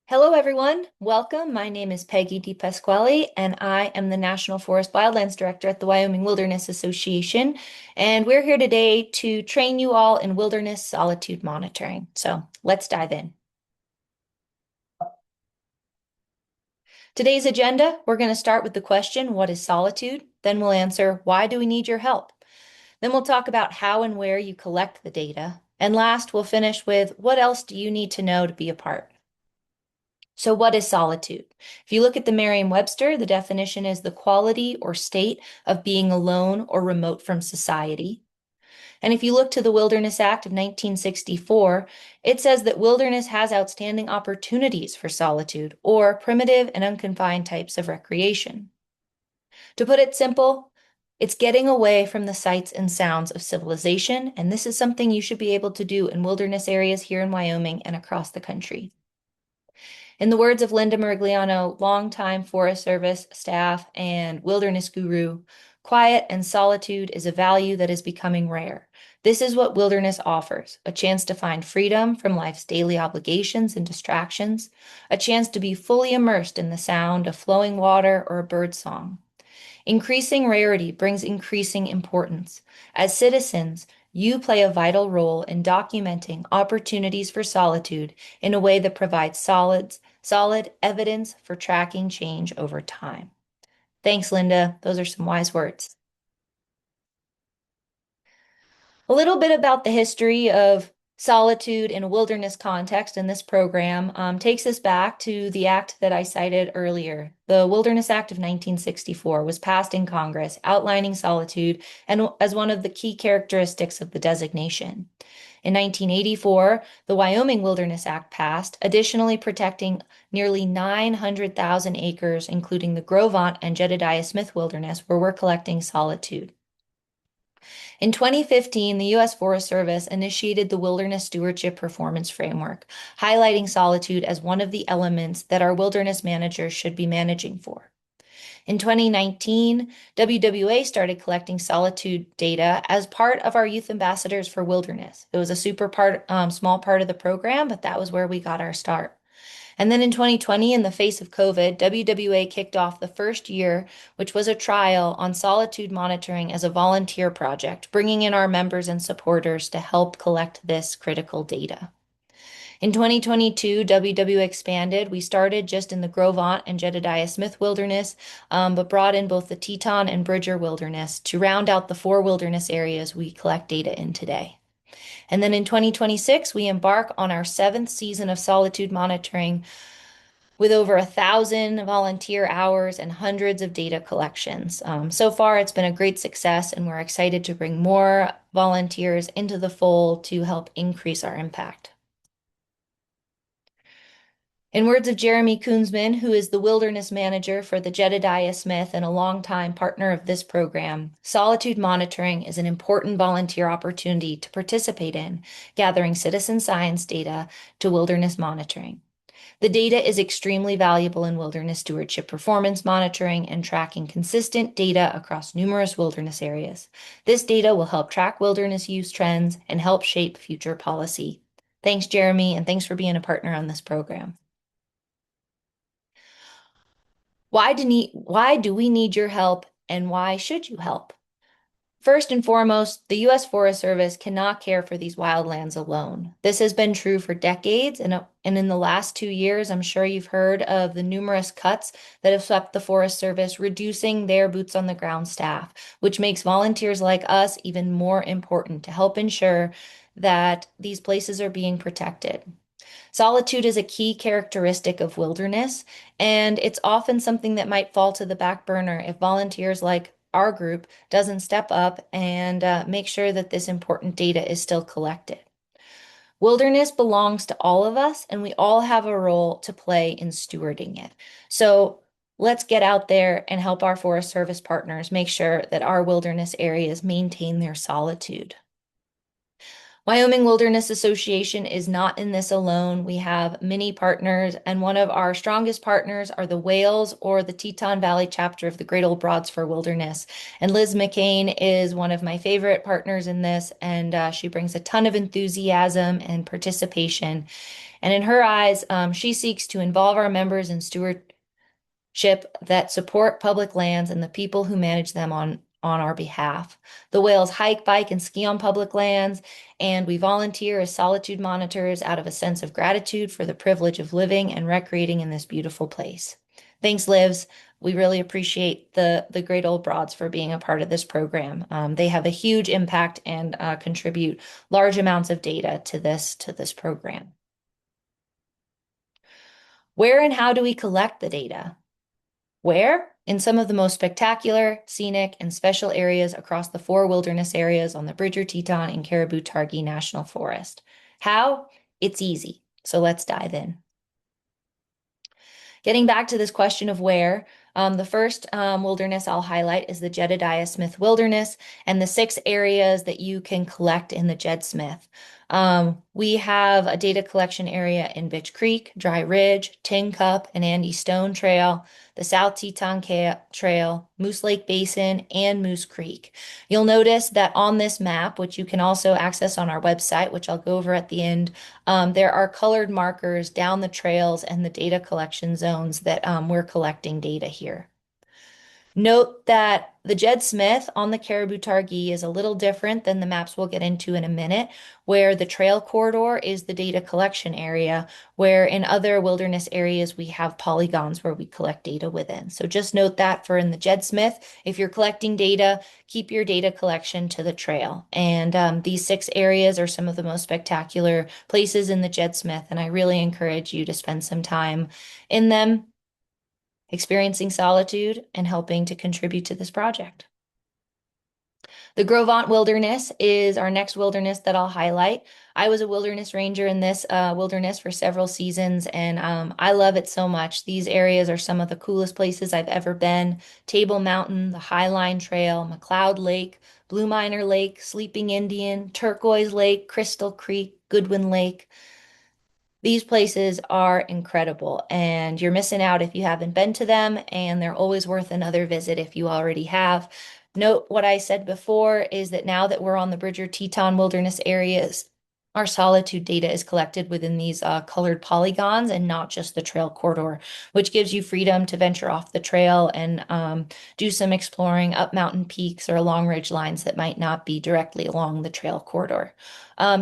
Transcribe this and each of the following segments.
Hello, everyone. Welcome. My name is Peggy DePasquale, and I am the National Forest Wildlands Director at the Wyoming Wilderness Association. And we're here today to train you all in wilderness solitude monitoring. So let's dive in. Today's agenda, we're going to start with the question, what is solitude? Then we'll answer, why do we need your help? Then we'll talk about how and where you collect the data. And last, we'll finish with, what else do you need to know to be a part? So, what is solitude? If you look at the Merriam-Webster, the definition is the quality or state of being alone or remote from society. And if you look to the Wilderness Act of 1964, it says that wilderness has outstanding opportunities for solitude or primitive and unconfined types of recreation. To put it simple, it's getting away from the sights and sounds of civilization, and this is something you should be able to do in wilderness areas here in Wyoming and across the country. In the words of Linda Merigliano, longtime Forest Service staff and wilderness guru, quiet and solitude is a value that is becoming rare. This is what wilderness offers, a chance to find freedom from life's daily obligations and distractions, a chance to be fully immersed in the sound of flowing water or a bird song. Increasing rarity brings increasing importance. As citizens, you play a vital role in documenting opportunities for solitude in a way that provides solid evidence for tracking change over time. Thanks, Linda. Those are some wise words. A little bit about the history of solitude in a wilderness context in this program takes us back to the act that I cited earlier. The Wilderness Act of 1964 was passed in Congress, outlining solitude and as one of the key characteristics of the designation. In 1984, the Wyoming Wilderness Act passed, additionally protecting nearly 900,000 acres, including the Grovant and Jedediah Smith Wilderness, where we're collecting solitude. In 2015, the U.S. Forest Service initiated the Wilderness Stewardship Performance Framework, highlighting solitude as one of the elements that our wilderness managers should be managing for. In 2019, WWA started collecting solitude data as part of our Youth Ambassadors for Wilderness. It was a small part of the program, but that was where we got our start. And then in 2020, in the face of COVID, WWA kicked off the first year, which was a trial on solitude monitoring as a volunteer project, bringing in our members and supporters to help collect this critical data. In 2022, WWA expanded. We started just in the Grovant and Jedediah Smith Wilderness, but brought in both the Teton and Bridger Wilderness to round out the 4 wilderness areas we collect data in today. And then in 2026, we embark on our 7th season of solitude monitoring with over 1,000 volunteer hours and hundreds of data collections. So far, it's been a great success, and we're excited to bring more volunteers into the fold to help increase our impact. In words of Jeremy Koonsman, who is the wilderness manager for the Jedediah Smith and a longtime partner of this program, solitude monitoring is an important volunteer opportunity to participate in, gathering citizen science data to wilderness monitoring. The data is extremely valuable in wilderness stewardship performance monitoring and tracking consistent data across numerous wilderness areas. This data will help track wilderness use trends and help shape future policy. Thanks, Jeremy, and thanks for being a partner on this program. Why do we need your help and why should you help? First and foremost, the U.S. Forest Service cannot care for these wildlands alone. This has been true for decades, and in the last 2 years, I'm sure you've heard of the numerous cuts that have swept the Forest Service, reducing their boots on the ground staff, which makes volunteers like us even more important to help ensure that these places are being protected. Solitude is a key characteristic of wilderness, and it's often something that might fall to the back burner if volunteers like our group doesn't step up and make sure that this important data is still collected. Wilderness belongs to all of us, and we all have a role to play in stewarding it. So let's get out there and help our Forest Service partners make sure that our wilderness areas maintain their solitude. Wyoming Wilderness Association is not in this alone. We have many partners, and one of our strongest partners are the Whales or the Teton Valley chapter of the Great Old Broads for Wilderness. And Liz McCain is one of my favorite partners in this, and she brings a ton of enthusiasm and participation. And in her eyes, she seeks to involve our members in stewardship that support public lands and the people who manage them on our behalf. The whales hike, bike, and ski on public lands, and we volunteer as solitude monitors out of a sense of gratitude for the privilege of living and recreating in this beautiful place. Thanks, Livs. We really appreciate the Great Old Broads for being a part of this program. They have a huge impact and contribute large amounts of data to this program. Where and how do we collect the data? Where? In some of the most spectacular, scenic, and special areas across the four wilderness areas on the Bridger Teton and Caribou Targhee National Forest. How? It's easy. So let's dive in. Getting back to this question of where, the first wilderness I'll highlight is the Jedediah Smith Wilderness and the 6 areas that you can collect in the Jed Smith. We have a data collection area in Bitch Creek, Dry Ridge, Tin Cup, and Andy Stone Trail, the South Teton Trail, Moose Lake Basin, and Moose Creek. You'll notice that on this map, which you can also access on our website, which I'll go over at the end, there are colored markers down the trails and the data collection zones that we're collecting data here. Note that the Jed Smith on the Caribou Targhee is a little different than the maps we'll get into in a minute, where the trail corridor is the data collection area, where in other wilderness areas we have polygons where we collect data within. So just note that for in the Jed Smith, if you're collecting data, keep your data collection to the trail. And these 6 areas are some of the most spectacular places in the Jed Smith, and I really encourage you to spend some time in them, experiencing solitude, and helping to contribute to this project. The Gros Ventre Wilderness is our next wilderness that I'll highlight. I was a wilderness ranger in this wilderness for several seasons, and I love it so much. These areas are some of the coolest places I've ever been. Table Mountain, the Highline Trail, McLeod Lake, Blue Miner Lake, Sleeping Indian, Turquoise Lake, Crystal Creek, Goodwin Lake. These places are incredible, and you're missing out if you haven't been to them, and they're always worth another visit if you already have. Note what I said before is that now that we're on the Bridger Teton Wilderness areas, our solitude data is collected within these colored polygons and not just the trail corridor, which gives you freedom to venture off the trail and do some exploring up mountain peaks or along ridge lines that might not be directly along the trail corridor.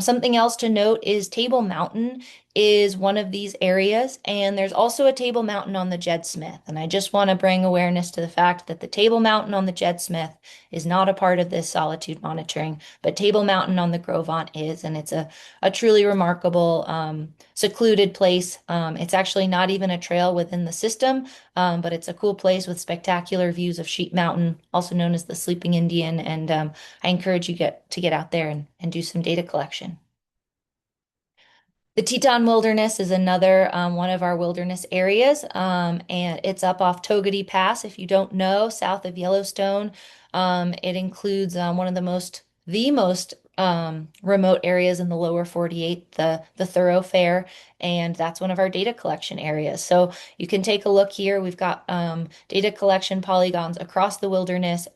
Something else to note is Table Mountain is one of these areas, and there's also a Table Mountain on the Jed Smith. And I just want to bring awareness to the fact that the Table Mountain on the Jed Smith is not a part of this solitude monitoring, but Table Mountain on the Gros Ventre is, and it's a truly remarkable, secluded place. It's actually not even a trail within the system, but it's a cool place with spectacular views of Sheep Mountain, also known as the Sleeping Indian, and I encourage you to get out there and do some data collection. The Teton Wilderness is another one of our wilderness areas, and it's up off Togety Pass. If you don't know, south of Yellowstone, it includes one of the most remote areas in the lower 48, the thoroughfare, and that's one of our data collection areas. So you can take a look here. We've got data collection polygons across the wilderness,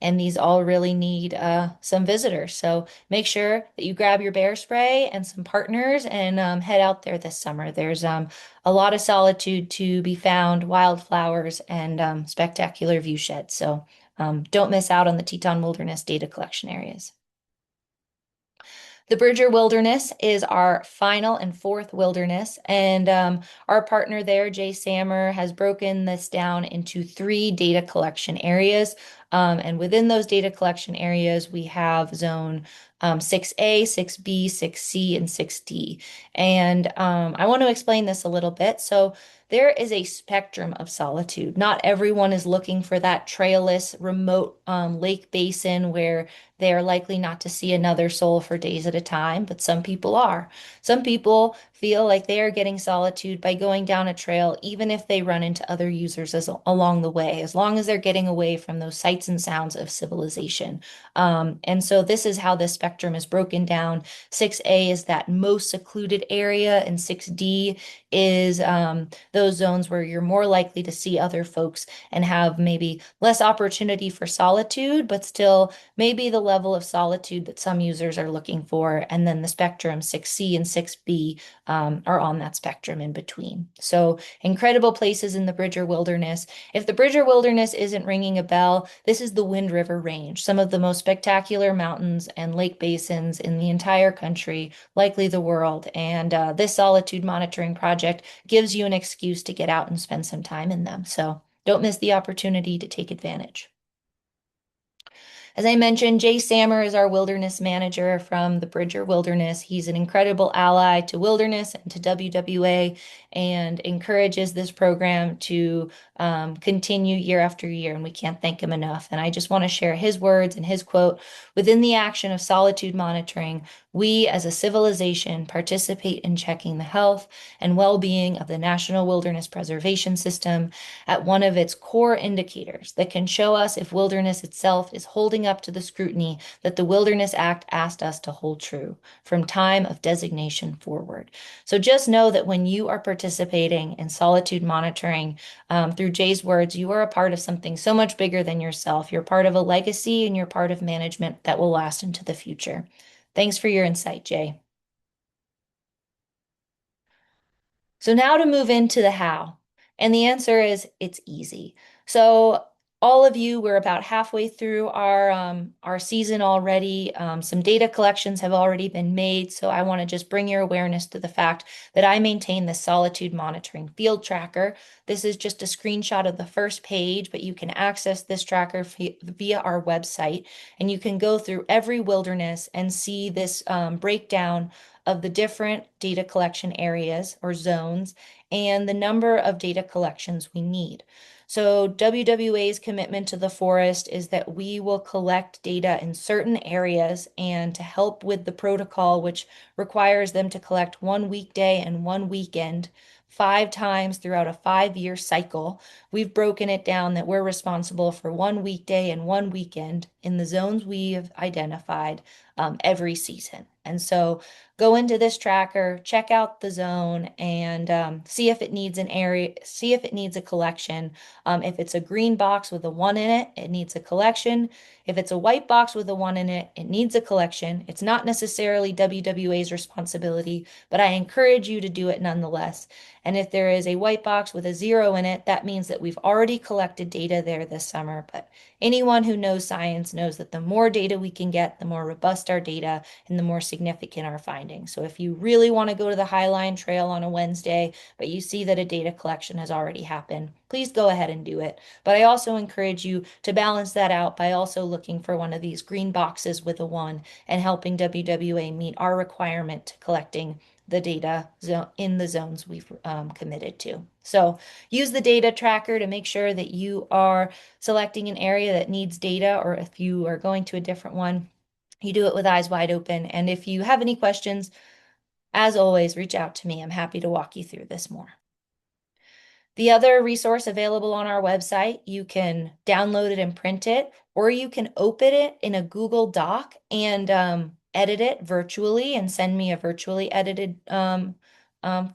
and these all really need some visitors. So make sure that you grab your bear spray and some partners and head out there this summer. There's a lot of solitude to be found, wildflowers, and spectacular view sheds. So don't miss out on the Teton Wilderness data collection areas. The Bridger Wilderness is our final and 4th wilderness, and our partner there, Jay Sammer, has broken this down into 3 data collection areas. And within those data collection areas, we have zone 6A, 6B, 6C, and 6D. And I want to explain this a little bit. So there is a spectrum of solitude. Not everyone is looking for that trailless, remote lake basin where they are likely not to see another soul for days at a time, but some people are. Some people feel like they are getting solitude by going down a trail, even if they run into other users along the way, as long as they're getting away from those sights and sounds of civilization. And so this is how this spectrum is broken down. 6A is that most secluded area, and 6D is those zones where you're more likely to see other folks and have maybe less opportunity for solitude, but still maybe the level of solitude that some users are looking for. And then the spectrum 6C and 6B are on that spectrum in between. So incredible places in the Bridger Wilderness. If the Bridger Wilderness isn't ringing a bell, this is the Wind River Range, some of the most spectacular mountains and lake basins in the entire country, likely the world. And this solitude monitoring project gives you an excuse to get out and spend some time in them. So don't miss the opportunity to take advantage. As I mentioned, Jay Sammer is our wilderness manager from the Bridger Wilderness. He's an incredible ally to wilderness and to WWA and encourages this program to continue year after year, and we can't thank him enough. And I just want to share his words and his quote. Within the action of solitude monitoring, we as a civilization participate in checking the health and well-being of the National Wilderness Preservation System at one of its core indicators that can show us if wilderness itself is holding up to the scrutiny that the Wilderness Act asked us to hold true from time of designation forward. So just know that when you are participating in solitude monitoring, through Jay's words, you are a part of something so much bigger than yourself. You're part of a legacy and you're part of management that will last into the future. Thanks for your insight, Jay. So now to move into the how. And the answer is it's easy. So all of you, we're about halfway through our season already. Some data collections have already been made. So I want to just bring your awareness to the fact that I maintain the Solitude Monitoring Field Tracker. This is just a screenshot of the first page, but you can access this tracker via our website, and you can go through every wilderness and see this breakdown of the different data collection areas or zones and the number of data collections we need. So WWA's commitment to the forest is that we will collect data in certain areas, and to help with the protocol, which requires them to collect one weekday and one weekend 5 times throughout a 5-year cycle, we've broken it down that we're responsible for one weekday and one weekend in the zones we have identified every season. And so go into this tracker, check out the zone, and see if it needs an area, see if it needs a collection. If it's a green box with a 1 in it, it needs a collection. If it's a white box with a 1 in it, it needs a collection. It's not necessarily WWA's responsibility, but I encourage you to do it nonetheless. And if there is a white box with a 0 in it, that means that we've already collected data there this summer. But anyone who knows science knows that the more data we can get, the more robust our data and the more significant our findings. So if you really want to go to the Highline Trail on a Wednesday, but you see that a data collection has already happened, please go ahead and do it. But I also encourage you to balance that out by also looking for one of these green boxes with a 1 and helping WWA meet our requirement to collecting the data in the zones we've committed to. So use the data tracker to make sure that you are selecting an area that needs data, or if you are going to a different one, you do it with eyes wide open. And if you have any questions, as always, reach out to me. I'm happy to walk you through this more. The other resource available on our website, you can download it and print it, or you can open it in a Google Doc and edit it virtually and send me a virtually edited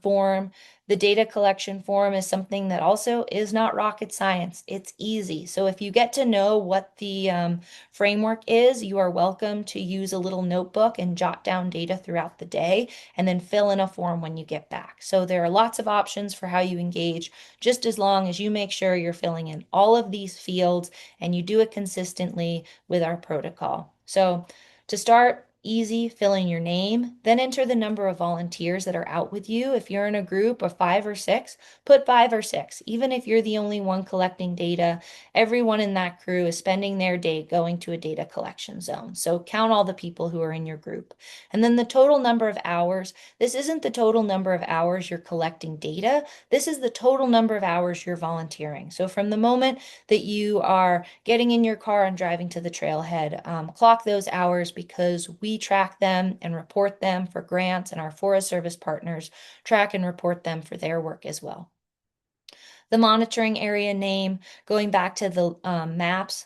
form. The data collection form is something that also is not rocket science. It's easy. So if you get to know what the framework is, you are welcome to use a little notebook and jot down data throughout the day and then fill in a form when you get back. So there are lots of options for how you engage, just as long as you make sure you're filling in all of these fields and you do it consistently with our protocol. So to start, easy, fill in your name, then enter the number of volunteers that are out with you. If you're in a group of 5 or 6, put 5 or 6. Even if you're the only one collecting data, everyone in that crew is spending their day going to a data collection zone. So count all the people who are in your group. And then the total number of hours. This isn't the total number of hours you're collecting data. This is the total number of hours you're volunteering. So from the moment that you are getting in your car and driving to the trailhead, clock those hours, because we we track them and report them for grants, and our Forest Service partners track and report them for their work as well. The monitoring area name, going back to the maps,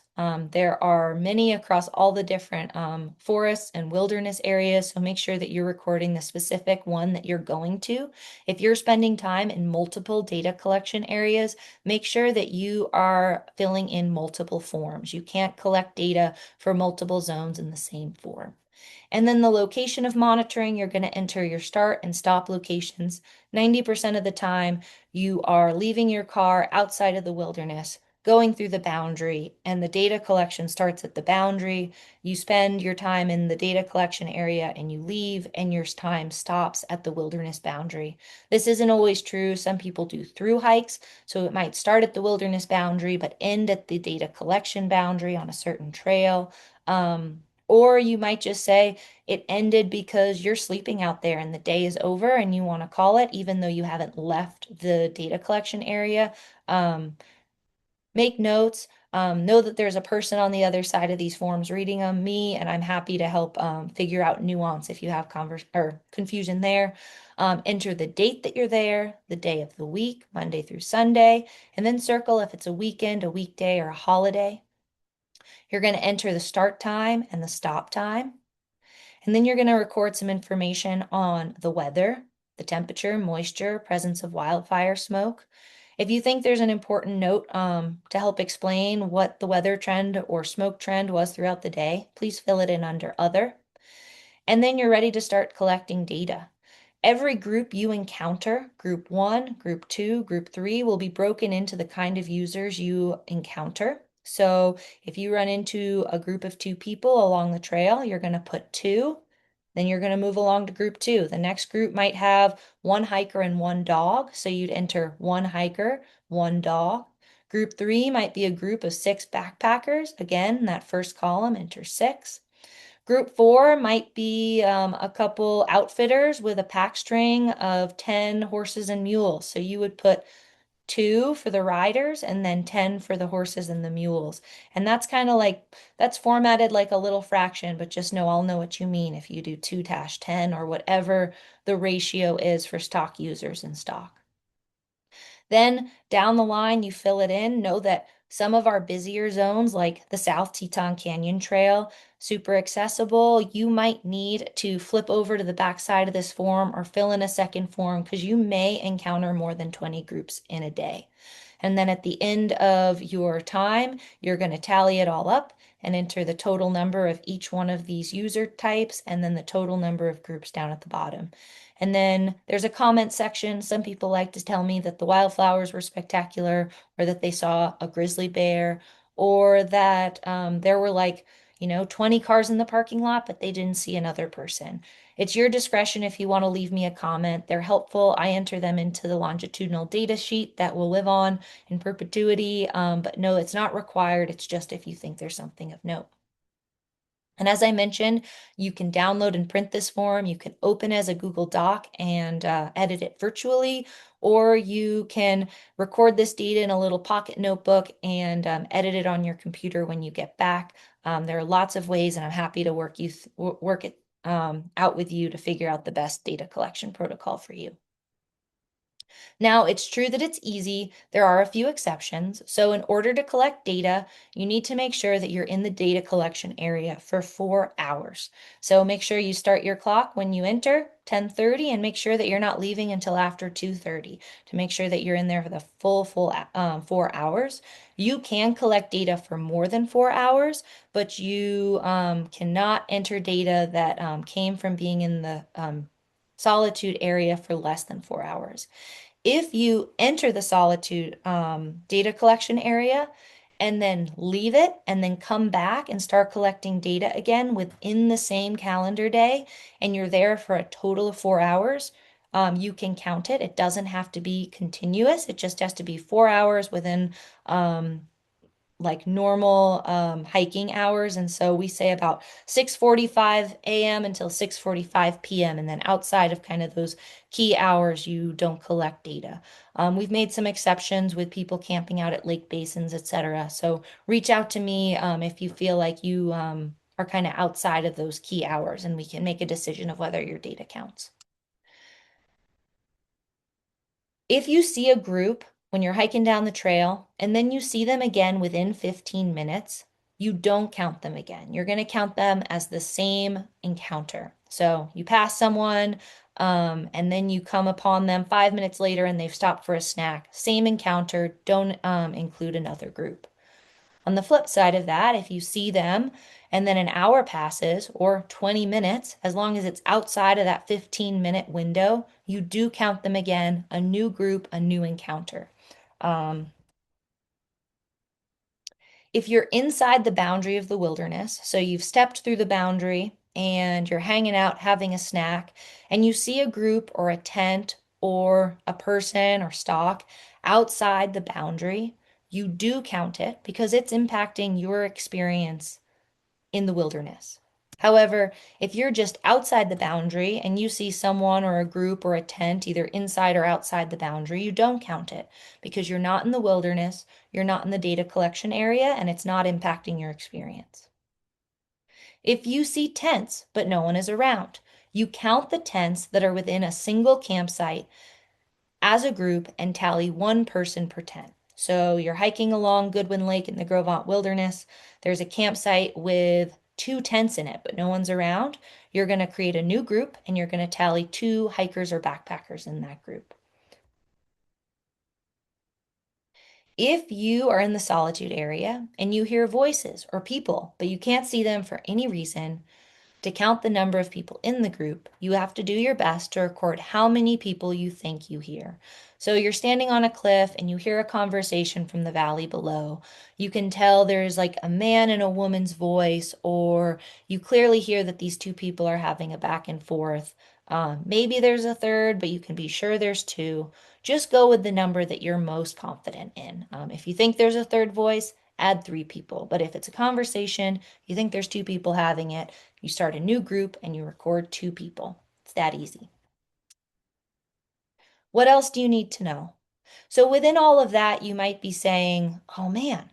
there are many across all the different forests and wilderness areas, so make sure that you're recording the specific one that you're going to. If you're spending time in multiple data collection areas, make sure that you are filling in multiple forms. You can't collect data for multiple zones in the same form. And then the location of monitoring, you're going to enter your start and stop locations. 90% of the time, you are leaving your car outside of the wilderness, going through the boundary, and the data collection starts at the boundary. You spend your time in the data collection area and you leave, and your time stops at the wilderness boundary. This isn't always true. Some people do through hikes, so it might start at the wilderness boundary but end at the data collection boundary on a certain trail. Or you might just say it ended because you're sleeping out there and the day is over and you want to call it, even though you haven't left the data collection area. Um, Make notes. Know that there's a person on the other side of these forms reading them, me, and I'm happy to help figure out nuance if you have convers or confusion there. Enter the date that you're there, the day of the week, Monday through Sunday, and then circle if it's a weekend, a weekday, or a holiday. You're going to enter the start time and the stop time. And then you're going to record some information on the weather, the temperature, moisture, presence of wildfire smoke. If you think there's an important note to help explain what the weather trend or smoke trend was throughout the day, please fill it in under Other. And then you're ready to start collecting data. Every group you encounter, group one, group two, group three, will be broken into the kind of users you encounter. So if you run into a group of two people along the trail, you're going to put two. Then you're going to move along to group two. The next group might have one hiker and one dog. So you'd enter one hiker, one dog. Group three might be a group of six backpackers. Again, in that first column, enter six. Group four might be a couple outfitters with a pack string of 10 horses and mules. So you would put two for the riders and then 10 for the horses and the mules. And that's kind of like, that's formatted like a little fraction, but just know I'll know what you mean if you do 2-10 or whatever the ratio is for stock users in stock. Then down the line, you fill it in. Know that some of our busier zones, like the South Teton Canyon Trail, super accessible. You might need to flip over to the back side of this form or fill in a second form because you may encounter more than 20 groups in a day. And then at the end of your time, you're going to tally it all up and enter the total number of each one of these user types and then the total number of groups down at the bottom. And then there's a comment section. Some people like to tell me that the wildflowers were spectacular, or that they saw a grizzly bear, or that there were like, 20 cars in the parking lot, but they didn't see another person. It's your discretion if you want to leave me a comment. They're helpful. I enter them into the longitudinal data sheet that will live on in perpetuity. But no, it's not required. It's just if you think there's something of note. And as I mentioned, you can download and print this form. You can open as a Google Doc and edit it virtually, or you can record this data in a little pocket notebook and edit it on your computer when you get back. There are lots of ways, and I'm happy to work it out with you to figure out the best data collection protocol for you. Now, it's true that it's easy. There are a few exceptions. So in order to collect data, you need to make sure that you're in the data collection area for 4 hours. So make sure you start your clock when you enter, 10:30, and make sure that you're not leaving until after 2:30 to make sure that you're in there for the full 4 hours. You can collect data for more than 4 hours, but you cannot enter data that came from being in the solitude area for less than 4 hours. If you enter the Solitude data collection area and then leave it and then come back and start collecting data again within the same calendar day, and you're there for a total of 4 hours, you can count it. It doesn't have to be continuous. It just has to be 4 hours within like normal hiking hours. And so we say about 6:45 a.m. until 6:45 p.m. And then outside of kind of those key hours, you don't collect data. We've made some exceptions with people camping out at lake basins, etc. So reach out to me if you feel like you are kind of outside of those key hours, and we can make a decision of whether your data counts. If you see a group when you're hiking down the trail and then you see them again within 15 minutes, you don't count them again. You're going to count them as the same encounter. So you pass someone, and then you come upon them 5 minutes later and they've stopped for a snack. Same encounter, don't include another group. On the flip side of that, if you see them and then an hour passes or 20 minutes, as long as it's outside of that 15-minute window, you do count them again, a new group, a new encounter. Um, if you're inside the boundary of the wilderness, so you've stepped through the boundary and you're hanging out having a snack, and you see a group or a tent or a person or stock outside the boundary, you do count it because it's impacting your experience in the wilderness. However, if you're just outside the boundary and you see someone or a group or a tent either inside or outside the boundary, you don't count it because you're not in the wilderness, you're not in the data collection area, and it's not impacting your experience. If you see tents but no one is around, you count the tents that are within a single campsite as a group and tally one person per tent. So you're hiking along Goodwin Lake in the Gros Ventre Wilderness. There's a campsite with two tents in it, but no one's around. You're going to create a new group and you're going to tally two hikers or backpackers in that group. If you are in the Solitude area and you hear voices or people, but you can't see them for any reason, to count the number of people in the group, you have to do your best to record how many people you think you hear. So you're standing on a cliff and you hear a conversation from the valley below. You can tell there's like a man and a woman's voice, or you clearly hear that these two people are having a back and forth. Maybe there's a third, but you can be sure there's two. Just go with the number that you're most confident in. If you think there's a third voice, add three people. But if it's a conversation, you think there's two people having it, you start a new group and you record two people. It's that easy. What else do you need to know? So within all of that, you might be saying, oh man,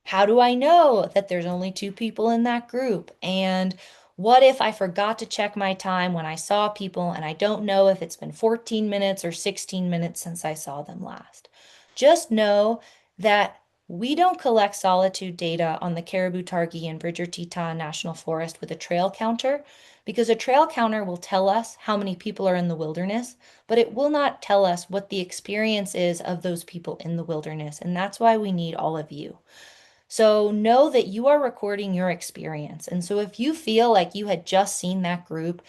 how do I know that there's only two people in that group? And what if I forgot to check my time when I saw people and I don't know if it's been 14 minutes or 16 minutes since I saw them last? Just know that we don't collect solitude data on the Caribou Targhee and Bridger Teton National Forest with a trail counter because a trail counter will tell us how many people are in the wilderness, but it will not tell us what the experience is of those people in the wilderness. And that's why we need all of you. So know that you are recording your experience. And so if you feel like you had just seen that group,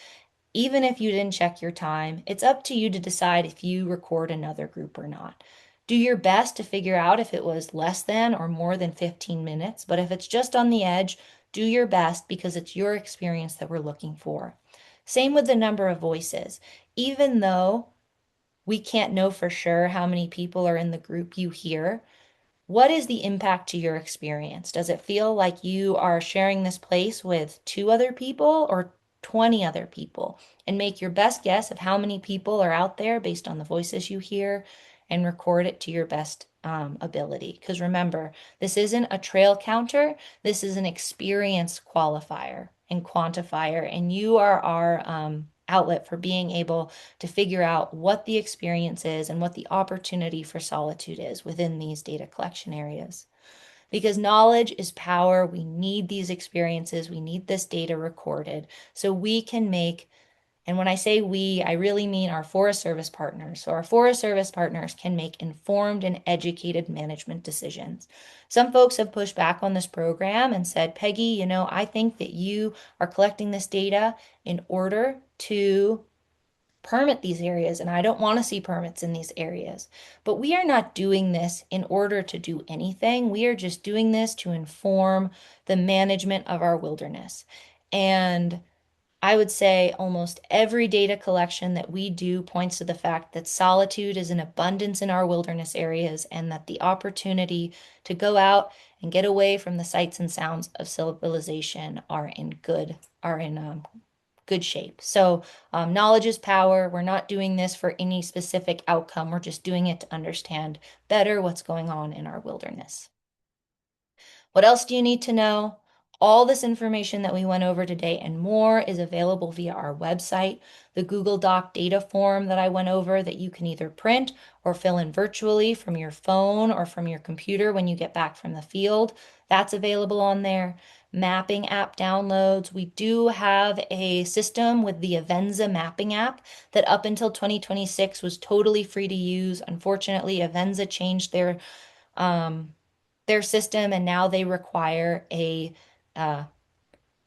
even if you didn't check your time, it's up to you to decide if you record another group or not. Do your best to figure out if it was less than or more than 15 minutes, but if it's just on the edge, do your best because it's your experience that we're looking for. Same with the number of voices. Even though we can't know for sure how many people are in the group you hear, what is the impact to your experience? Does it feel like you are sharing this place with two other people or 20 other people? And make your best guess of how many people are out there based on the voices you hear and record it to your best ability. Because remember, this isn't a trail counter, this is an experience qualifier and quantifier, and you are our outlet for being able to figure out what the experience is and what the opportunity for solitude is within these data collection areas. Because knowledge is power, we need these experiences, we need this data recorded so we can make, and when I say we, I really mean our Forest Service partners. So our Forest Service partners can make informed and educated management decisions. Some folks have pushed back on this program and said, Peggy, I think that you are collecting this data in order to permit these areas, and I don't want to see permits in these areas. But we are not doing this in order to do anything. We are just doing this to inform the management of our wilderness. And I would say almost every data collection that we do points to the fact that solitude is in abundance in our wilderness areas and that the opportunity to go out and get away from the sights and sounds of civilization are in good shape. So knowledge is power. We're not doing this for any specific outcome. We're just doing it to understand better what's going on in our wilderness. What else do you need to know? All this information that we went over today and more is available via our website. The Google Doc data form that I went over that you can either print or fill in virtually from your phone or from your computer when you get back from the field, that's available on there. Mapping app downloads. We do have a system with the Avenza mapping app that up until 2026 was totally free to use. Unfortunately, Avenza changed um, their system and now uh,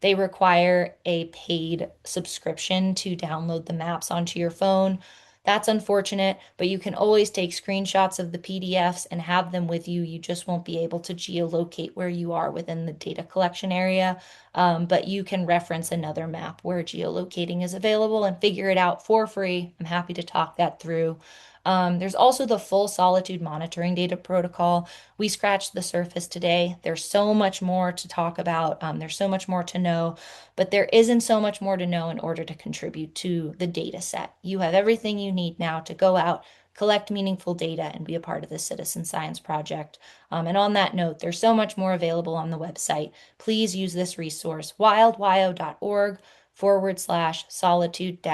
they require a paid subscription to download the maps onto your phone. That's unfortunate, but you can always take screenshots of the PDFs and have them with you. You just won't be able to geolocate where you are within the data collection area, but you can reference another map where geolocating is available and figure it out for free. I'm happy to talk that through. There's also the full Solitude Monitoring Data Protocol. We scratched the surface today. There's so much more to talk about. There's so much more to know, but there isn't so much more to know in order to contribute to the data set. You have everything you need now to go out, collect meaningful data, and be a part of the citizen science project. And on that note, there's so much more available on the website. Please use this resource, wildyo.org/solitude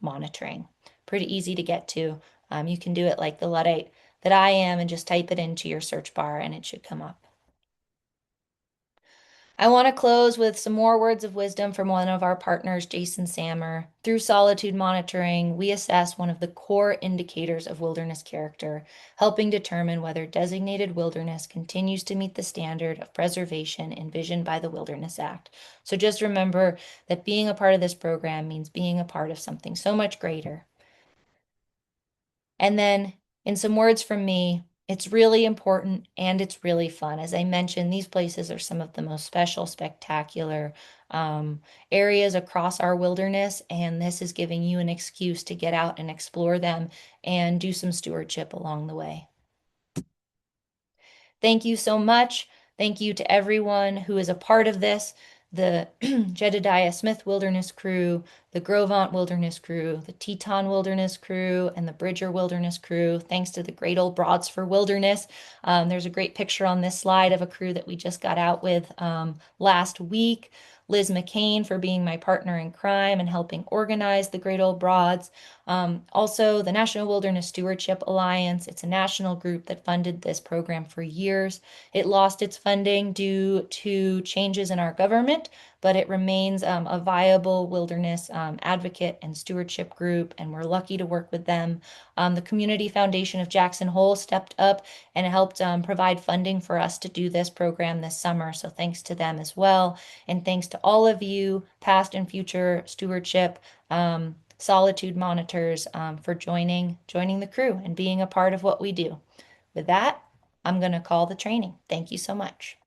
monitoring. Pretty easy to get to. You can do it like the Luddite that I am and just type it into your search bar and it should come up. I want to close with some more words of wisdom from one of our partners, Jason Sammer. Through solitude monitoring, we assess one of the core indicators of wilderness character, helping determine whether designated wilderness continues to meet the standard of preservation envisioned by the Wilderness Act. So just remember that being a part of this program means being a part of something so much greater. And then, in some words from me, it's really important and it's really fun. As I mentioned, these places are some of the most special, spectacular um, areas across our wilderness, and this is giving you an excuse to get out and explore them and do some stewardship along the way. Thank you so much. Thank you to everyone who is a part of this, the Jedediah Smith Wilderness Crew, the Grovant Wilderness Crew, the Teton Wilderness Crew, and the Bridger Wilderness Crew. Thanks to the Great Old Broads for Wilderness. There's a great picture on this slide of a crew that we just got out with last week. Liz McCain for being my partner in crime and helping organize the Great Old Broads. Also, the National Wilderness Stewardship Alliance. It's a national group that funded this program for years. It lost its funding due to changes in our government, but it remains a viable wilderness advocate and stewardship group, and we're lucky to work with them. The Community Foundation of Jackson Hole stepped up and helped provide funding for us to do this program this summer, so thanks to them as well. And thanks to all of you, past and future stewardship solitude monitors for joining the crew and being a part of what we do. With that, I'm going to call the training. Thank you so much.